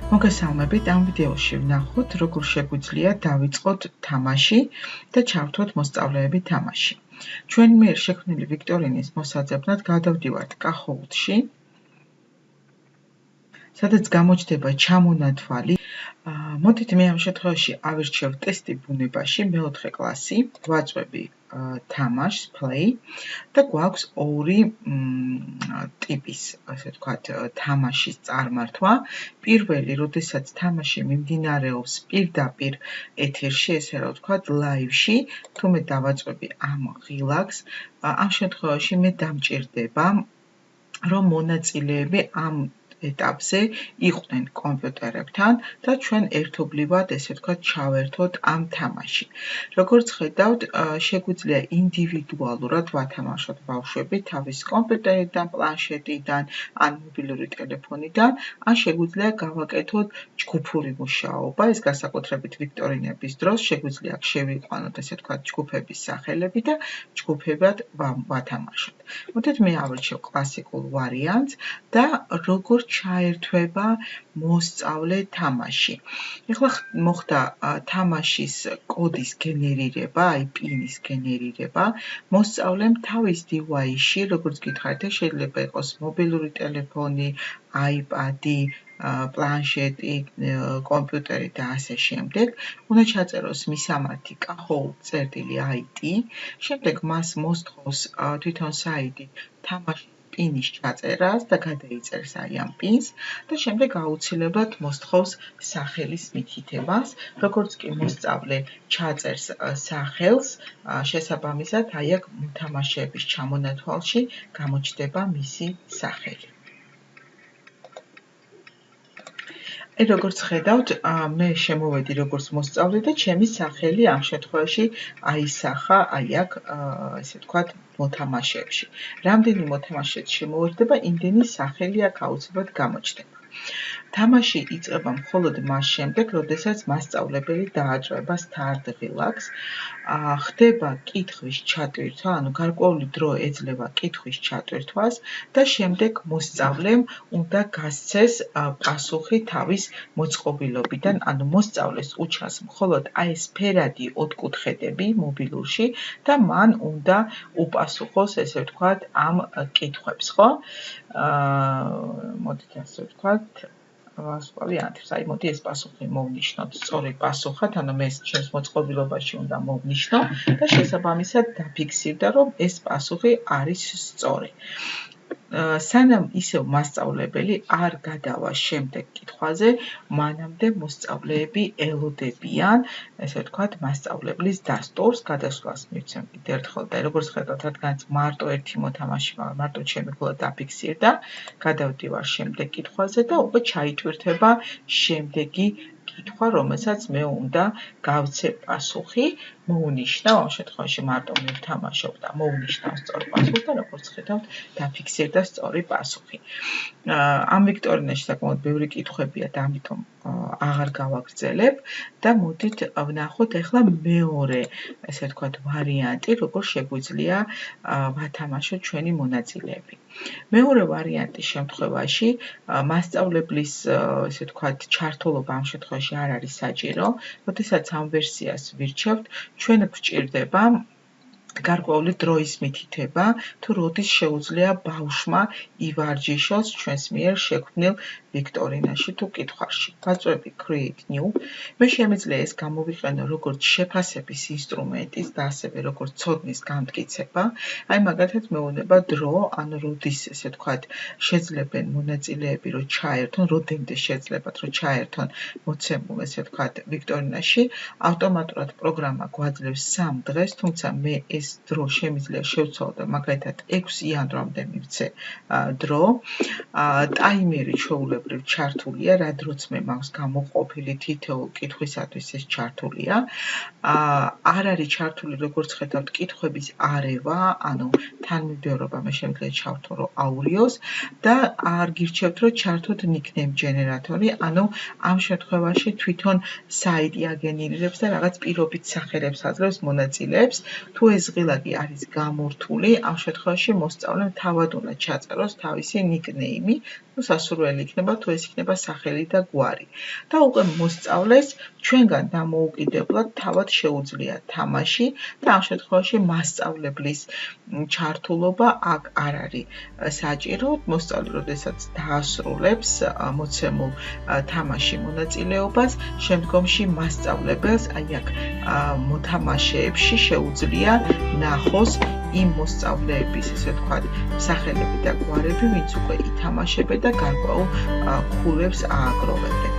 მოგესალმებით, ამ ვიდეოში ვნახოთ, როგორ შეგვიძლია დავიწყოთ თამაში და ჩავთვოთ მოსწავლეები თამაში. ჩვენ მიერ შექმნილი ვიქტორინის მოსაძებნად გადავდივართ კაჰოუტში, სადაც გამოჩნდება ჩამონათვალი. მოდით მე ამ შემთხვევაში ავირჩევ ტესტი ბუნებაში, მეოთხე კლასი, ვაწვევი თამაშს, play და გვაქვს ორი ტიპის, ასე ვთქვათ, თამაშის წარმართვა. პირველი, როდესაც თამაში მიმდინარეობს პირდაპირ ეთერში, ესე რა ვთქვათ, live-ში, თუ მე დავაწვევი ამ ღილაკს, ამ შემთხვევაში მე დამჭირდება, რომ მონაწილეები ამ ეტაპზე იყვნენ კომპიუტერებთან და ჩვენ ერთობლივად, ესე ვთქვათ, ჩავერთოთ ამ თამაში. როგორც ხედავთ, შეგვიძლია ინდივიდუალურად ვათამაშოთ ბავშვები თავის კომპიუტერიდან, პლანშეტიდან, ან მობილური ტელეფონიდან, ან შეგვიძლია გავაკეთოთ ჯგუფური მუშაობა, ეს განსაკუთრებით ვიქტორინების დროს შეგვიძლია შევიყვანოთ, ესე ვთქვათ, ჯგუფების სახელები და ჯგუფებად ვათამაშოთ. მოდით მე ავირჩევ კლასიკურ ვარიანტს და როგორ ჩაერთვება მოსწავლე თამაში. ეხლა მოხდა თამაშის კოდის გენერირება, აი პინის გენერირება. მოსწავლემ თავის device-ში, როგორც გითხარით, შეიძლება იყოს მობილური ტელეფონი, iPad-ი, პლანშეტი, კომპიუტერი და ასე შემდეგ. უნდა ჩაწეროს მისამართი kahoot.it, შემდეგ მას მოსთხოვს თვითონ საიტი თამაშის პინის ჩაწერას და გადაიწერს აი ამ პინს და შემდეგ აუცილებლად მოსთხოვს სახელის მითითებას, როგორც კი მოსწავლე ჩაწერს სახელს, შესაბამისად აი აქ მოთამაშეების ჩამონათვალში გამოჩნდება მისი სახელი. როგორც ხედავთ, მე შემოვედი როგორც მოსწავლე და ჩემი სახელი ამ შემთხვევაში აისახა აი აქ, ესე ვთქვათ, მოთამაშეებში. რამდენი მოთამაშეც შემოვერდება, იმდენი სახელი აქ აუცილებლად გამოჩნდება. თამაში იწყება მხოლოდ მას შემდეგ, როდესაც მასწავლებელი დააჭრება start ღილაკს, ხდება კითხვის ჩატვირთვა, ანუ გარკვეული დრო ეძლევა კითხვის ჩატვირთვას და შემდეგ მოსწავლემ უნდა გასცეს პასუხი თავის მოწყობილობიდან, ანუ მოსწავლეს უჩას მხოლოდ აი ეს ფერადი ოთხკუთხედები მობილურში და მან უნდა უპასუხოს, ესე ვთქვათ, ამ კითხვებს, ხო? მოდით ასე ვთქვათ, აი მოდი ეს პასუხი მოვნიშნოთ სწორი პასუხად, ანუ მე ჩემს მოწყობილობაში უნდა მოვნიშნო და შესაბამისად დაფიქსირდა, რომ ეს პასუხი არის სწორი. სანამ ისევ მასწავლებელი არ გადავა შემდეგ კითხვაზე, მანამდე მოსწავლეები ელოდებიან, ესე ვთქვათ, მასწავლებლის დასტურს, გადასვლას მივცემ კიდევ ერთხელ და როგორც ხედავთ, რადგანაც მარტო ერთი მოთამაშე, მაგრამ მარტო ჩემი გულა დაფიქსირდა, გადავდივარ შემდეგ კითხვაზე და უკვე ჩაიტვირთება შემდეგი კითხვა, რომელსაც მე უნდა გავცე პასუხი, მოვნიშნავ, ამ შემთხვევაში მარტო მე ვთამაშობ და მოვნიშნავ სწორ პასუხს და როგორც ხედავთ, დაფიქსირდა სწორი პასუხი. ამ ვიქტორინაში საკმაოდ ბევრი კითხვებია და ამიტომ აღარ გავაგრძელებ და მოდით ვნახოთ ახლა მეორე, ესე ვთქვათ, ვარიანტი, როგორ შეგვიძლია ვათამაშოთ ჩვენი მონაწილეები. მეორე ვარიანტის შემთხვევაში მასწავლებლის, ესე ვთქვათ, ჩართულობა ამ შემთხვევაში არ არის საჭირო, როდესაც ამ ვერსიას ვირჩევთ, ჩვენ გვჭირდება გარკვეული დროის მითითება, თუ როდის შეუძლია ბავშვმა ივარჯიშოს ჩვენს მიერ შექმნილ ვიქტორინაში თუ კითხვაში. ვაწვევი create new. მე შემიძლია ეს გამოვიყენო როგორც შეფასების ინსტრუმენტის და ასევე როგორც ცოდნის გამტკიცება. აი მაგალითად მეუნება დრო, ანუ როდის, ესე ვთქვათ, შეძლებენ მონაწილეები, რომ ჩაერთონ, როდემდე შეძლებათ, რომ ჩაერთონ მოცემულ, ესე ვთქვათ, ვიქტორინაში, ავტომატურად პროგრამა გვაძლევს 3 დღეს, თუმცა მე ეს დრო შემიძლია შევცვალო და მაგალითად 6 იანვრამდე მივცე დრო. ტაიმერი ჩვეულებრივ ჩართულია, რა დროც მე მაქვს გამოყოფილი თითოეულ კითხვისათვის ეს ჩართულია. არ არის ჩართული, როგორც ხედავთ, კითხვების არევა, ანუ თანმიმდევრობა მე შემიძლია ჩავთო, რომ აურიოს და არ გირჩევთ, რომ ჩართოთ nickname generator-ი, ანუ ამ შემთხვევაში თვითონ საიტი აგენერირებს და რაღაც პირობით სახელებს აძლევს მონაწილეებს. თუ ეს ღილაკი არის გამორთული, ამ შემთხვევაში მოსწავლემ თავად უნდა ჩაწეროს თავისი nickname-ი, ну სასურველი იქნება იქნება თუ ეს იქნება სახელი და გვარი. და უკვე მოსწავლეს ჩვენგან დამოუკიდებლად თავად შეუძლია თამაში და ამ შემთხვევაში მასწავლებლის ჩართულობა აქ არ არის საჭირო. მოსწავლე როდესაც დაასრულებს მოცემულ თამაში მონაწილეობას, შემდგომში მასწავლებელს აი აქ მოთამაშეებში შეუძლია ნახოს იმ მოსწავლეების, ესე ვთქვათ, სახელები და გვარები, ვინც უკვე ითამაშებენ და გარკვეულ ქულებს ააგროვებენ.